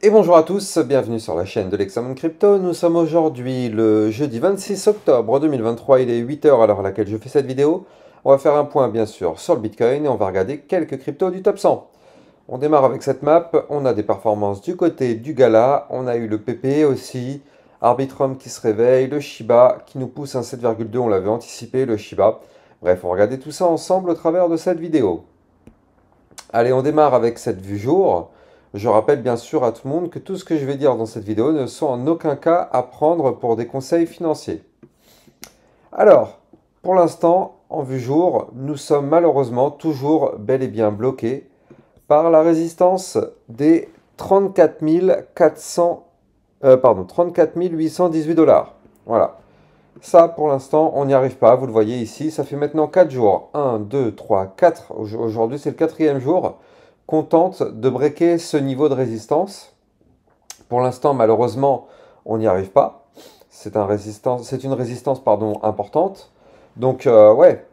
Et bonjour à tous, bienvenue sur la chaîne de l'Examen Crypto. Nous sommes aujourd'hui le jeudi 26 octobre 2023, il est 8 heures à l'heure à laquelle je fais cette vidéo. On va faire un point bien sûr sur le Bitcoin et on va regarder quelques cryptos du top 100. On démarre avec cette map, on a des performances du côté du Gala, on a eu le PP aussi, Arbitrum qui se réveille, le Shiba qui nous pousse un 7,2, on l'avait anticipé, le Shiba. Bref, on va regarder tout ça ensemble au travers de cette vidéo. Allez, on démarre avec cette vue jour. Je rappelle bien sûr à tout le monde que tout ce que je vais dire dans cette vidéo ne sont en aucun cas à prendre pour des conseils financiers. Alors, pour l'instant, en vue jour, nous sommes malheureusement toujours bel et bien bloqués par la résistance des 34 400, 34 818 dollars. Voilà. Ça, pour l'instant, on n'y arrive pas. Vous le voyez ici, ça fait maintenant 4 jours. 1, 2, 3, 4. Aujourd'hui, c'est le quatrième jour qu'on tente de breaker ce niveau de résistance. Pour l'instant, malheureusement, on n'y arrive pas. C'est une résistance importante. Donc, ouais,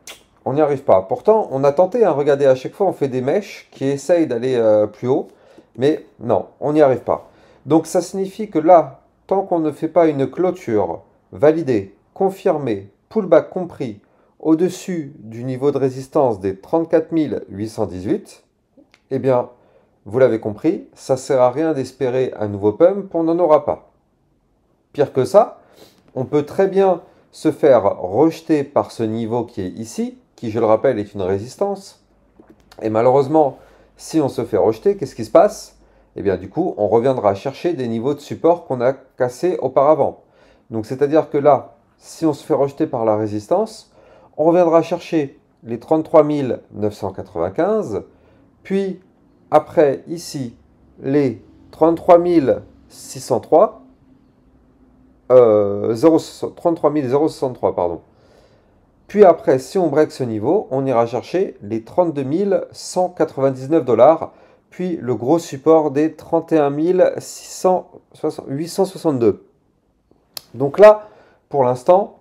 on n'y arrive pas. Pourtant, on a tenté, hein, regardez, à chaque fois, on fait des mèches qui essayent d'aller plus haut. Mais non, on n'y arrive pas. Donc, ça signifie que là, tant qu'on ne fait pas une clôture validée, confirmée, pullback compris, au-dessus du niveau de résistance des 34 818, eh bien, vous l'avez compris, ça ne sert à rien d'espérer un nouveau pump, on n'en aura pas. Pire que ça, on peut très bien se faire rejeter par ce niveau qui est ici, qui je le rappelle est une résistance. Et malheureusement, si on se fait rejeter, qu'est-ce qui se passe? Eh bien du coup, on reviendra chercher des niveaux de support qu'on a cassés auparavant. Donc c'est-à-dire que là, si on se fait rejeter par la résistance, on reviendra chercher les 33 995, puis après ici les 33 603, 33 063, pardon. Puis après, si on break ce niveau, on ira chercher les 32 199 dollars, puis le gros support des 31 862. Donc là, pour l'instant,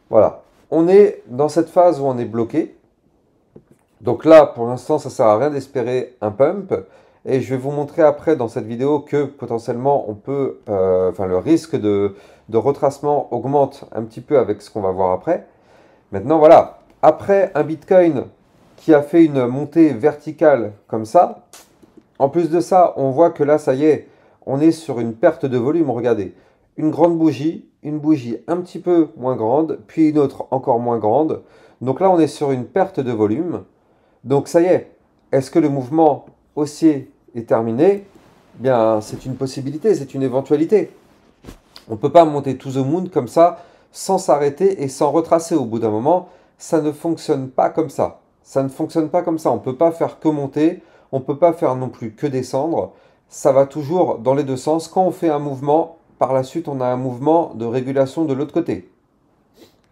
voilà, on est dans cette phase où on est bloqué. Donc là, pour l'instant, ça ne sert à rien d'espérer un pump. Et je vais vous montrer après dans cette vidéo que potentiellement on peut, le risque de retracement augmente un petit peu avec ce qu'on va voir après. Maintenant, voilà, après un Bitcoin qui a fait une montée verticale comme ça, en plus de ça, on voit que là, ça y est, on est sur une perte de volume. Regardez, une grande bougie, une bougie un petit peu moins grande, puis une autre encore moins grande. Donc là, on est sur une perte de volume. Donc ça y est, est-ce que le mouvement haussier est terminé? Bien, c'est une possibilité, c'est une éventualité. On ne peut pas monter to the moon comme ça, sans s'arrêter et sans retracer au bout d'un moment. Ça ne fonctionne pas comme ça. Ça ne fonctionne pas comme ça. On ne peut pas faire que monter, on ne peut pas faire non plus que descendre. Ça va toujours dans les deux sens. Quand on fait un mouvement, par la suite, on a un mouvement de régulation de l'autre côté.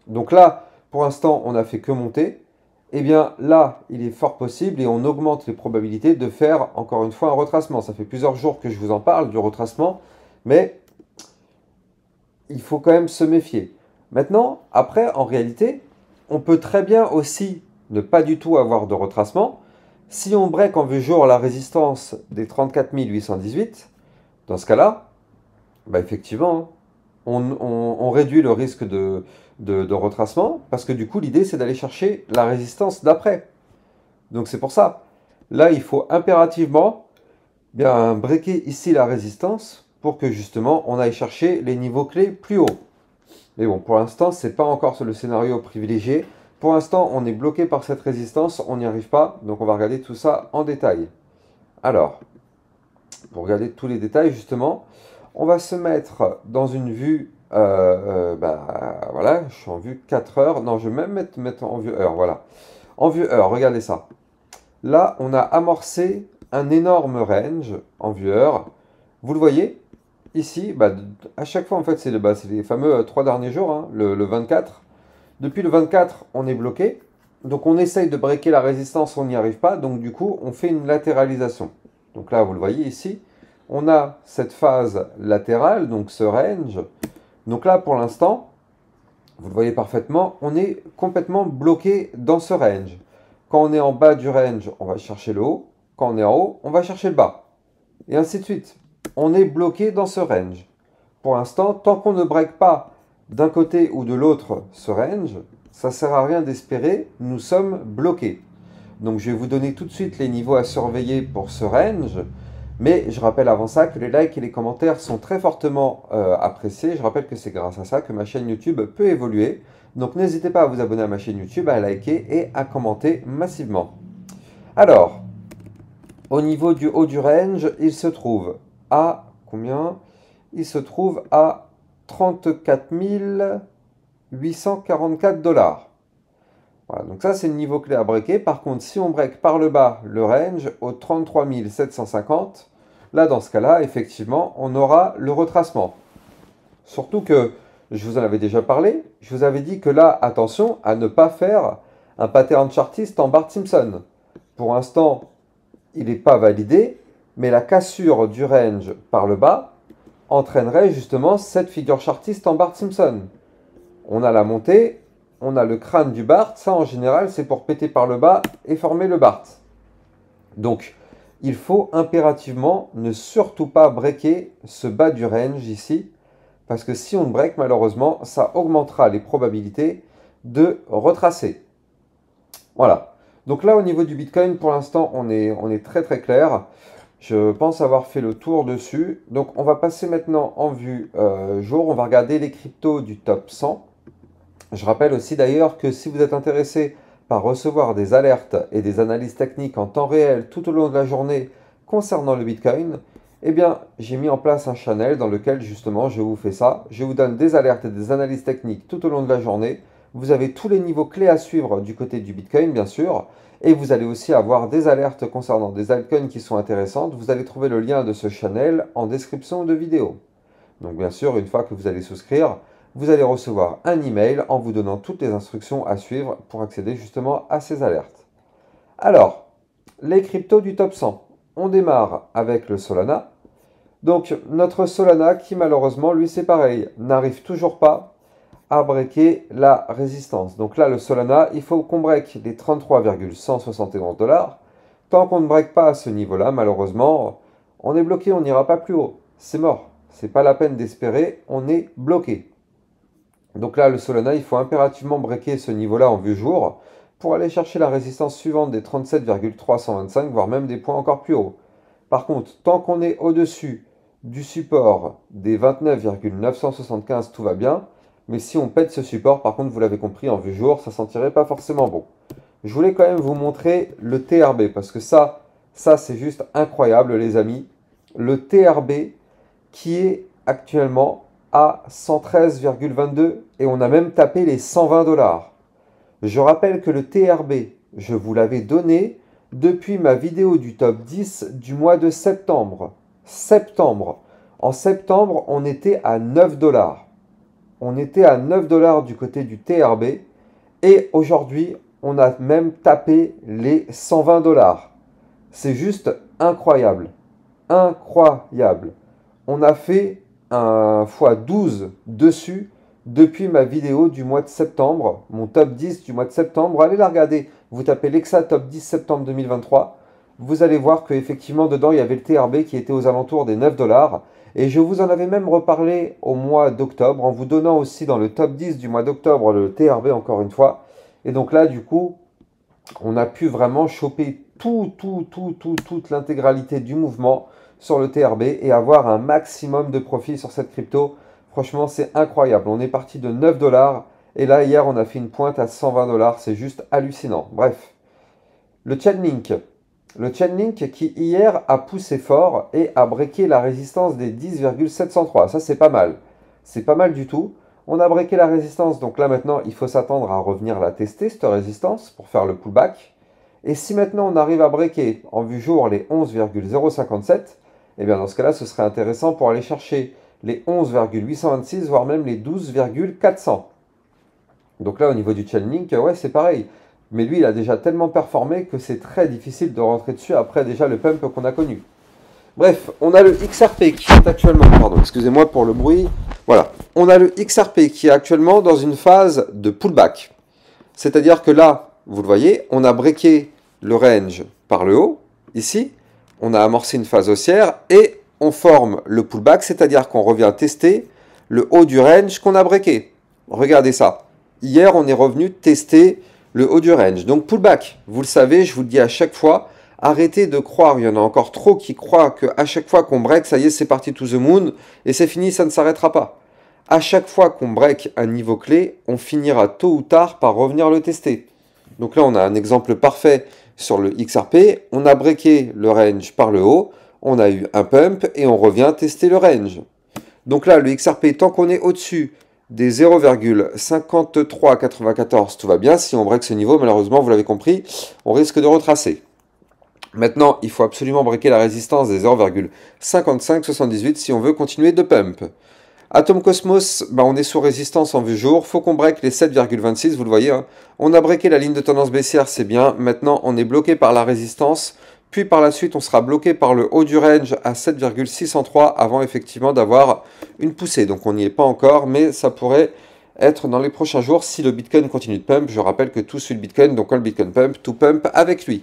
Donc là, pour l'instant, on n'a fait que monter. Eh bien là, il est fort possible et on augmente les probabilités de faire encore une fois un retracement. Ça fait plusieurs jours que je vous en parle du retracement, mais il faut quand même se méfier. Maintenant, après, en réalité, on peut très bien aussi ne pas du tout avoir de retracement. Si on break en vue jour la résistance des 34 818, dans ce cas-là, bah effectivement, on réduit le risque de retracement parce que du coup, l'idée, c'est d'aller chercher la résistance d'après. Donc c'est pour ça. Là, il faut impérativement bien breaker ici la résistance pour que justement on aille chercher les niveaux clés plus haut. Mais bon, pour l'instant, c'est pas encore le scénario privilégié. Pour l'instant, on est bloqué par cette résistance, on n'y arrive pas. Donc on va regarder tout ça en détail. Alors, pour regarder tous les détails justement, on va se mettre dans une vue, voilà, je suis en vue 4 heures. Non, je vais même mettre en vue heure, voilà. En vue heure, regardez ça. Là, on a amorcé un énorme range en vue heure. Vous le voyez, ici, à chaque fois, en fait, c'est les fameux 3 derniers jours, hein, le 24. Depuis le 24, on est bloqué. Donc, on essaye de breaker la résistance, on n'y arrive pas. Donc, du coup, on fait une latéralisation. Donc là, vous le voyez ici, on a cette phase latérale, donc ce range. Donc là, pour l'instant, vous le voyez parfaitement, on est complètement bloqué dans ce range. Quand on est en bas du range, on va chercher le haut. Quand on est en haut, on va chercher le bas. Et ainsi de suite. on est bloqué dans ce range. Pour l'instant, tant qu'on ne break pas d'un côté ou de l'autre ce range, ça ne sert à rien d'espérer, nous sommes bloqués. Donc je vais vous donner tout de suite les niveaux à surveiller pour ce range, mais je rappelle avant ça que les likes et les commentaires sont très fortement appréciés. Je rappelle que c'est grâce à ça que ma chaîne YouTube peut évoluer. Donc n'hésitez pas à vous abonner à ma chaîne YouTube, à liker et à commenter massivement. Alors, au niveau du haut du range, il se trouve à combien? Il se trouve à 34 844 $. Voilà, donc ça c'est le niveau clé à breaker. Par contre, si on break par le bas le range au 33 750, là dans ce cas-là, effectivement, on aura le retracement. Surtout que, je vous en avais déjà parlé, je vous avais dit que là, attention à ne pas faire un pattern chartiste en Bart Simpson. Pour l'instant, il n'est pas validé, mais la cassure du range par le bas entraînerait justement cette figure chartiste en Bart Simpson. On a la montée, on a le crâne du Bart, ça en général c'est pour péter par le bas et former le Bart. Donc il faut impérativement ne surtout pas breaker ce bas du range ici, parce que si on le break, malheureusement, ça augmentera les probabilités de retracer. Voilà. Donc là, au niveau du Bitcoin, pour l'instant, on est très très clair. Je pense avoir fait le tour dessus. Donc on va passer maintenant en vue jour. On va regarder les cryptos du top 100. Je rappelle aussi d'ailleurs que si vous êtes intéressé par recevoir des alertes et des analyses techniques en temps réel tout au long de la journée concernant le Bitcoin, eh bien, j'ai mis en place un channel dans lequel justement je vous fais ça. Je vous donne des alertes et des analyses techniques tout au long de la journée. Vous avez tous les niveaux clés à suivre du côté du Bitcoin, bien sûr. Et vous allez aussi avoir des alertes concernant des altcoins qui sont intéressantes. Vous allez trouver le lien de ce channel en description de vidéo. Donc bien sûr, une fois que vous allez souscrire, vous allez recevoir un email en vous donnant toutes les instructions à suivre pour accéder justement à ces alertes. Alors, les cryptos du top 100. On démarre avec le Solana. Donc notre Solana qui malheureusement, lui c'est pareil, n'arrive toujours pas à breaker la résistance. Donc là le Solana, il faut qu'on break les 33,171 $. Tant qu'on ne break pas à ce niveau-là, malheureusement, on est bloqué, on n'ira pas plus haut. C'est mort. C'est pas la peine d'espérer, on est bloqué. Donc là le Solana, il faut impérativement breaker ce niveau-là en vue jour pour aller chercher la résistance suivante des 37,325, voire même des points encore plus hauts. Par contre, tant qu'on est au-dessus du support des 29,975, tout va bien. Mais si on pète ce support, par contre, vous l'avez compris, en vue jour, ça sentirait pas forcément bon. Je voulais quand même vous montrer le TRB, parce que ça c'est juste incroyable, les amis. Le TRB qui est actuellement à 113,22 et on a même tapé les 120 $. Je rappelle que le TRB, je vous l'avais donné depuis ma vidéo du top 10 du mois de septembre. En septembre, on était à 9 $. On était à 9 $ du côté du TRB et aujourd'hui, on a même tapé les 120 $. C'est juste incroyable. Incroyable. On a fait un x12 dessus depuis ma vidéo du mois de septembre, mon top 10 du mois de septembre. Allez la regarder. Vous tapez Lexa top 10 septembre 2023. Vous allez voir qu'effectivement, dedans, il y avait le TRB qui était aux alentours des 9 $. Et je vous en avais même reparlé au mois d'octobre, en vous donnant aussi dans le top 10 du mois d'octobre le TRB encore une fois. Et donc là, du coup, on a pu vraiment choper toute l'intégralité du mouvement sur le TRB et avoir un maximum de profit sur cette crypto. Franchement, c'est incroyable. On est parti de 9 $ et là, hier, on a fait une pointe à 120 $. C'est juste hallucinant. Bref, le Chainlink. Le Chainlink qui hier a poussé fort et a breaké la résistance des 10,703. Ça, c'est pas mal. C'est pas mal du tout. On a breaké la résistance. Donc là, maintenant, il faut s'attendre à revenir la tester, cette résistance, pour faire le pullback. Et si maintenant, on arrive à breaker en vue jour les 11,057, eh bien, dans ce cas-là, ce serait intéressant pour aller chercher les 11,826, voire même les 12,400. Donc là, au niveau du Chainlink, ouais, c'est pareil. Mais lui, il a déjà tellement performé que c'est très difficile de rentrer dessus après déjà le pump qu'on a connu. Bref, on a le XRP qui est actuellement... Pardon, excusez-moi pour le bruit. Voilà. On a le XRP qui est actuellement dans une phase de pullback. C'est-à-dire que là, vous le voyez, on a breaké le range par le haut, ici. On a amorcé une phase haussière et on forme le pullback, c'est-à-dire qu'on revient tester le haut du range qu'on a breaké. Regardez ça. Hier, on est revenu tester le haut du range. Donc pullback, vous le savez, je vous le dis à chaque fois, arrêtez de croire, il y en a encore trop qui croient qu'à chaque fois qu'on break, ça y est, c'est parti to the moon, et c'est fini, ça ne s'arrêtera pas. À chaque fois qu'on break un niveau clé, on finira tôt ou tard par revenir le tester. Donc là, on a un exemple parfait sur le XRP. On a breaké le range par le haut, on a eu un pump et on revient tester le range. Donc là, le XRP, tant qu'on est au-dessus des 0,5394, tout va bien. Si on break ce niveau, malheureusement, vous l'avez compris, on risque de retracer. Maintenant, il faut absolument breaker la résistance des 0,5578 si on veut continuer de pump. Atom Cosmos, on est sous résistance en vue jour. Faut qu'on break les 7,26, vous le voyez. Hein. On a breaké la ligne de tendance baissière, c'est bien. Maintenant, on est bloqué par la résistance. Puis par la suite, on sera bloqué par le haut du range à 7,603 avant effectivement d'avoir une poussée. Donc on n'y est pas encore, mais ça pourrait être dans les prochains jours si le Bitcoin continue de pump. Je rappelle que tout suit le Bitcoin, donc quand le Bitcoin pump, tout pump avec lui.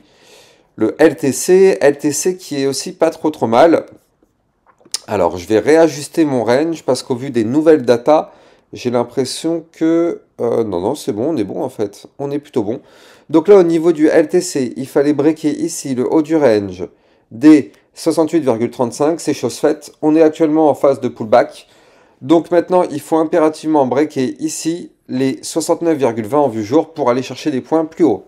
Le LTC qui est aussi pas trop mal. Alors, je vais réajuster mon range parce qu'au vu des nouvelles datas, j'ai l'impression que... non, c'est bon, on est bon en fait. On est plutôt bon. Donc là, au niveau du LTC, il fallait breaker ici le haut du range des 68,35. C'est chose faite. On est actuellement en phase de pullback. Donc maintenant, il faut impérativement breaker ici les 69,20 en vue jour pour aller chercher des points plus hauts.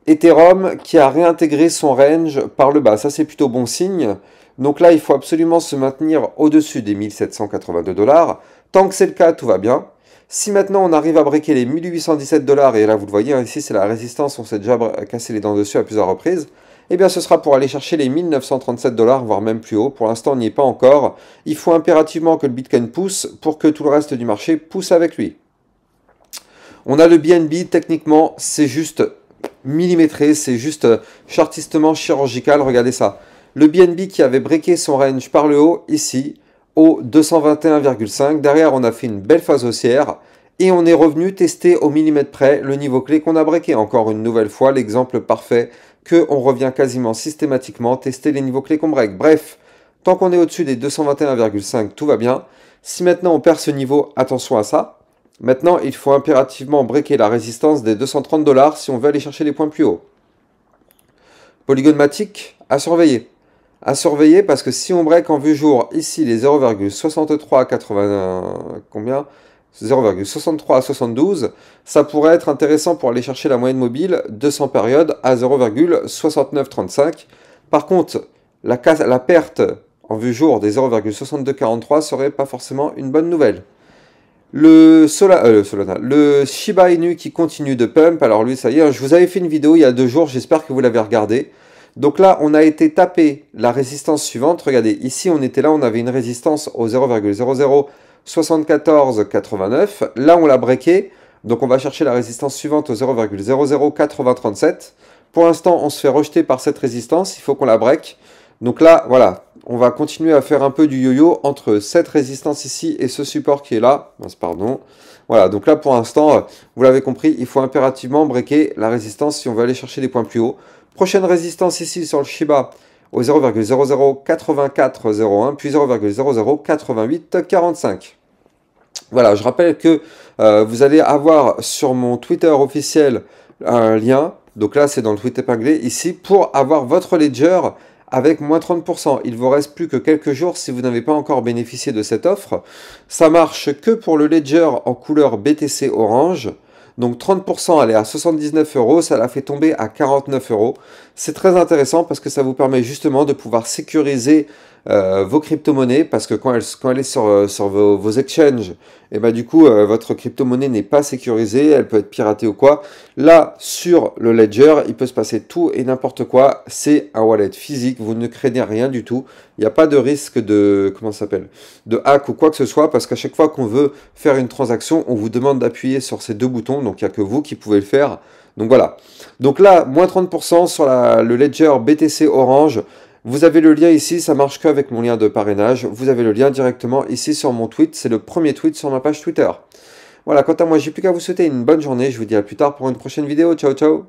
Ethereum qui a réintégré son range par le bas. Ça, c'est plutôt bon signe. Donc là, il faut absolument se maintenir au-dessus des 1782 $. Tant que c'est le cas, tout va bien. Si maintenant on arrive à breaker les 1817 $, et là vous le voyez, hein, ici c'est la résistance, on s'est déjà cassé les dents dessus à plusieurs reprises, eh bien ce sera pour aller chercher les 1937 $, voire même plus haut. Pour l'instant, on n'y est pas encore. Il faut impérativement que le Bitcoin pousse pour que tout le reste du marché pousse avec lui. On a le BNB, techniquement, c'est juste millimétré, c'est juste chartistement chirurgical, regardez ça. Le BNB qui avait breaké son range par le haut, ici, au 221,5. Derrière, on a fait une belle phase haussière. Et on est revenu tester au millimètre près le niveau clé qu'on a breaké. Encore une nouvelle fois, l'exemple parfait qu'on revient quasiment systématiquement tester les niveaux clés qu'on break. Bref, tant qu'on est au-dessus des 221,5, tout va bien. Si maintenant on perd ce niveau, attention à ça. Maintenant, il faut impérativement breaker la résistance des 230 $ si on veut aller chercher les points plus hauts. Polygon Matic, à surveiller. À surveiller parce que si on break en vue jour ici les 0,6380 combien 0,63 à 72, ça pourrait être intéressant pour aller chercher la moyenne mobile 200 périodes à 0,6935. Par contre, la perte en vue jour des 0,6243 serait pas forcément une bonne nouvelle. Le Shiba Inu qui continue de pump, alors lui ça y est, je vous avais fait une vidéo il y a 2 jours, j'espère que vous l'avez regardé. Donc là, on a été taper la résistance suivante. Regardez, ici, on était là, on avait une résistance au 0,007489. Là, on l'a breaké. Donc, on va chercher la résistance suivante au 0,008037. Pour l'instant, on se fait rejeter par cette résistance. Il faut qu'on la break. Donc là, voilà, on va continuer à faire un peu du yo-yo entre cette résistance ici et ce support qui est là. Pardon. Voilà, donc là, pour l'instant, vous l'avez compris, il faut impérativement breaker la résistance si on veut aller chercher des points plus hauts. Prochaine résistance ici sur le Shiba au 0,008401 puis 0,008845. Voilà, je rappelle que vous allez avoir sur mon Twitter officiel un lien. Donc là, c'est dans le tweet épinglé ici pour avoir votre ledger avec moins 30%. Il vous reste plus que quelques jours si vous n'avez pas encore bénéficié de cette offre. Ça marche que pour le ledger en couleur BTC orange. Donc 30%, elle est à 79 €, ça la fait tomber à 49 €. C'est très intéressant parce que ça vous permet justement de pouvoir sécuriser vos crypto-monnaies parce que quand elle est sur vos exchanges, et du coup, votre crypto-monnaie n'est pas sécurisée, elle peut être piratée ou quoi. Là, sur le Ledger, il peut se passer tout et n'importe quoi. C'est un wallet physique, vous ne craignez rien du tout. Il n'y a pas de risque de, de hack ou quoi que ce soit parce qu'à chaque fois qu'on veut faire une transaction, on vous demande d'appuyer sur ces 2 boutons. Donc, il n'y a que vous qui pouvez le faire. Donc, voilà. Donc là, moins 30% sur le Ledger BTC Orange. Vous avez le lien ici, ça marche qu'avec mon lien de parrainage. Vous avez le lien directement ici sur mon tweet. C'est le premier tweet sur ma page Twitter. Voilà, quant à moi, j'ai plus qu'à vous souhaiter une bonne journée. Je vous dis à plus tard pour une prochaine vidéo. Ciao, ciao!